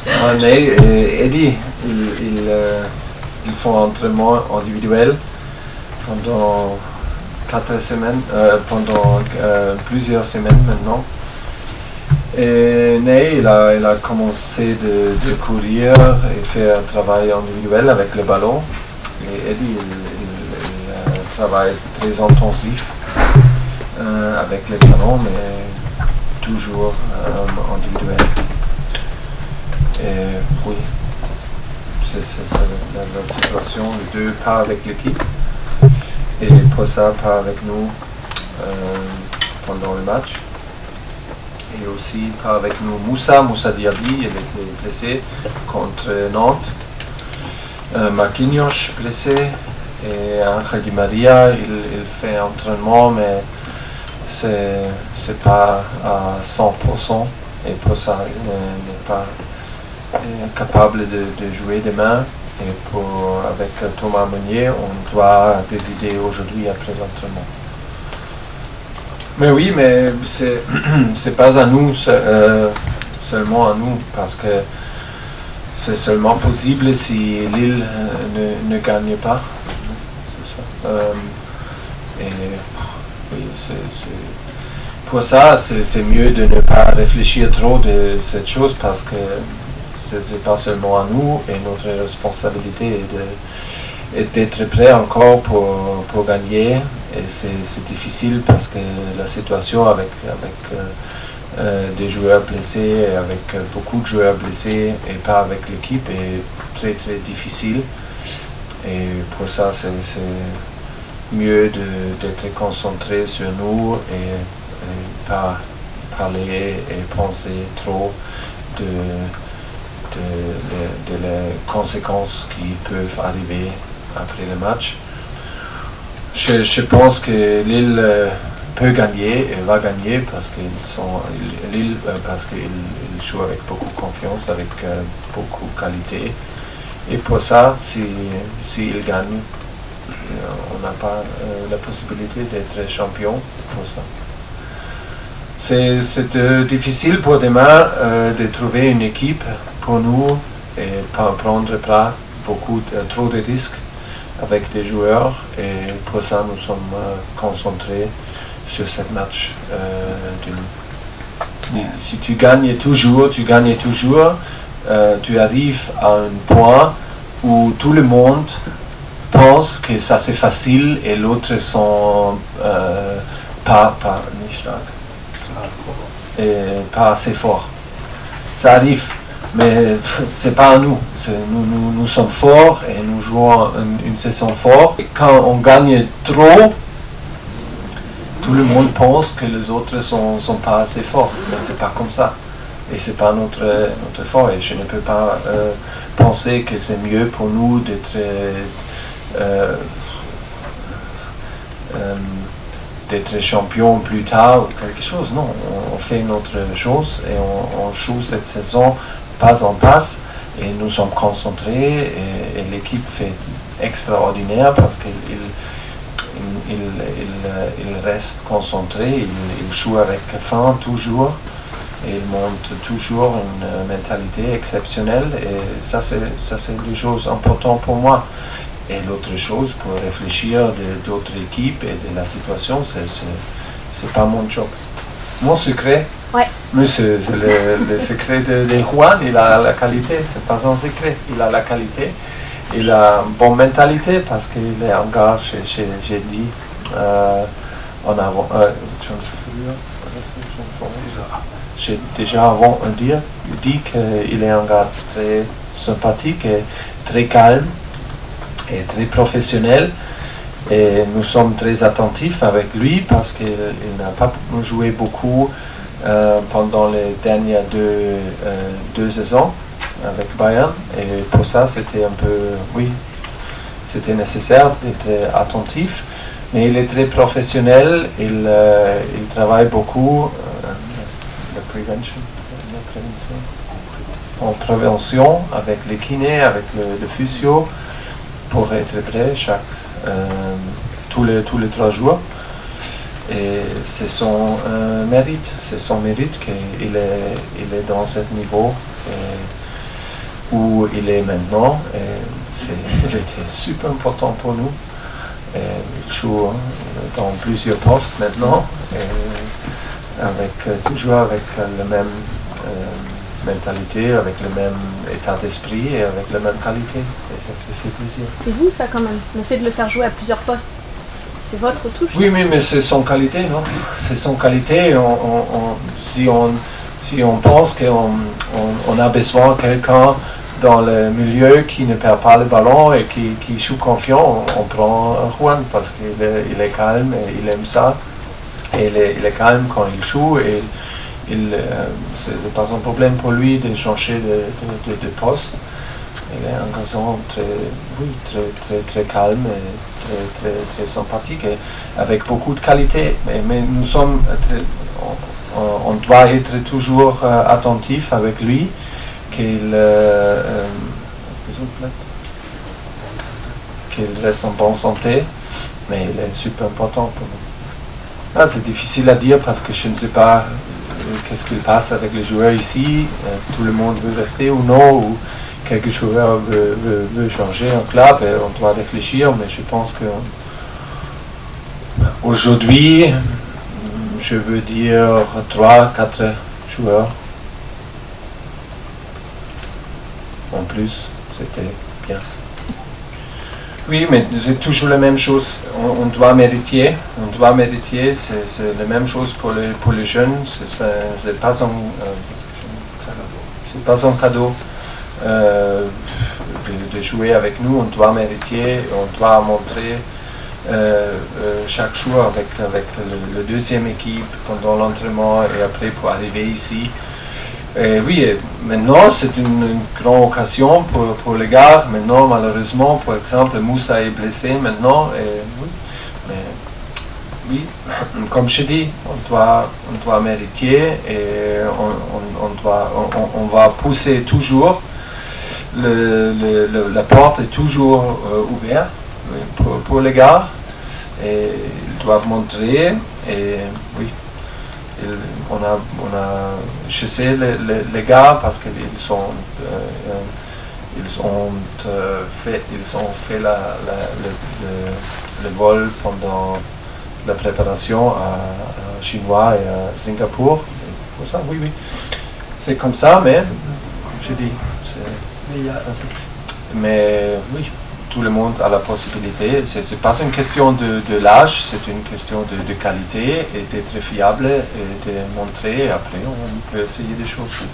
Nee, Eddie, ils font entraînement individuel pendant 4 semaines, pendant plusieurs semaines maintenant. Et Ney, il a commencé de courir et faire un travail individuel avec le ballon. Et Eddie, il travaille très intensif avec les ballons, mais toujours individuel. Et oui, c'est ça la situation. Les deux part avec l'équipe et Posa part avec nous pendant le match. Et aussi part avec nous Moussa Diaby, il était blessé contre Nantes. Marquinhos blessé et Angel Di Maria, il fait entraînement mais c'est pas à 100% et Posa n'est pas capable de jouer demain. Et avec Thomas Meunier, on doit décider aujourd'hui après l'entraînement. Mais oui, mais c'est pas à nous, seulement à nous, parce que c'est seulement possible si Lille ne gagne pas. C'est ça. Et oui, pour ça, c'est mieux de ne pas réfléchir trop de cette chose, parce que c'est pas seulement à nous, et notre responsabilité est d'être prêt encore pour gagner. Et c'est difficile parce que la situation avec des joueurs blessés, avec beaucoup de joueurs blessés et pas avec l'équipe est très très difficile. Et pour ça, c'est mieux d'être concentré sur nous et pas parler et penser trop de les conséquences qui peuvent arriver après le match. Je pense que Lille peut gagner et va gagner parce qu'ils jouent avec beaucoup de confiance, avec beaucoup de qualité. Et pour ça, s'ils gagnent, on n'a pas la possibilité d'être champion pour ça. C'est difficile pour demain de trouver une équipe pour nous et prendre pas trop de risques avec des joueurs, et pour ça nous sommes concentrés sur ce match. Si tu gagnes toujours, tu arrives à un point où tout le monde pense que ça c'est facile et l'autre sont pas assez forts. Ça arrive. Mais c'est pas à nous. Nous sommes forts et nous jouons une saison forte. Et quand on gagne trop, tout le monde pense que les autres sont pas assez forts. Mais c'est pas comme ça. Et c'est pas notre fort. Et je ne peux pas penser que c'est mieux pour nous d'être champion plus tard ou quelque chose. Non, on fait notre chose et on joue cette saison pas en passe, et nous sommes concentrés, et l'équipe fait extraordinaire parce qu'il reste concentré, il joue avec faim toujours, et il montre toujours une mentalité exceptionnelle, et ça c'est des choses importantes pour moi. Et l'autre chose, pour réfléchir d'autres équipes et de la situation, c'est pas mon job. Mon secret, ouais. Mais c'est le secret de Juan, il a la qualité, c'est pas un secret, il a la qualité, il a une bonne mentalité parce qu'il est engagé, j'ai dit en avant, j'ai déjà avant dit qu'il est un gars très sympathique et très calme et très professionnel. Et nous sommes très attentifs avec lui parce qu'il n'a pas joué beaucoup pendant les dernières deux saisons avec Bayern. Et pour ça, c'était un peu, oui, c'était nécessaire d'être attentif. Mais il est très professionnel, il travaille beaucoup en prévention avec les kinés, avec le physio, pour être prêt tous les 3 jours. Et c'est son mérite qu'il est dans ce niveau. où il est maintenant. Il était super important pour nous. Il joue dans plusieurs postes maintenant, toujours avec la même mentalité, avec le même état d'esprit et avec la même qualité. Et ça fait plaisir. C'est vous ça quand même, le fait de le faire jouer à plusieurs postes. C'est votre touche. Oui, mais c'est son qualité, non? C'est son qualité. Si on pense qu'on a besoin de quelqu'un dans le milieu qui ne perd pas le ballon et qui joue confiant, on prend Juan parce qu'il est calme et il aime ça. Et il est calme quand il joue et c'est pas un problème pour lui de changer de poste. Il est un garçon très calme et très sympathique et avec beaucoup de qualité. Mais nous sommes, on doit être toujours attentif avec lui, qu'il reste en bonne santé, mais il est super important pour nous. Ah, c'est difficile à dire parce que je ne sais pas qu'est-ce qu'il passe avec les joueurs ici. Tout le monde veut rester ou non, ou quelques joueurs veulent changer un club et on doit réfléchir, mais je pense que aujourd'hui, je veux dire 3-4 joueurs. En plus, c'était bien. Oui, mais c'est toujours la même chose. On doit mériter. C'est la même chose pour les jeunes. C'est pas un cadeau de jouer avec nous. On doit mériter. On doit montrer chaque jour avec le deuxième équipe pendant l'entraînement et après pour arriver ici. Et oui, maintenant c'est une grande occasion pour les gars. Maintenant, malheureusement, par exemple, Moussa est blessé maintenant. Et oui, comme je dis, on doit mériter et on va pousser toujours. La porte est toujours ouverte pour les gars. Et ils doivent montrer. Et oui. On a chassé les gars parce qu'ils ont fait le vol pendant la préparation à Chinois et à Singapour. Et pour ça, oui. C'est comme ça, mais je dis, mais oui. Tout le monde a la possibilité. Ce n'est pas une question de l'âge, c'est une question de qualité et d'être fiable et de montrer. Après, on peut essayer des choses.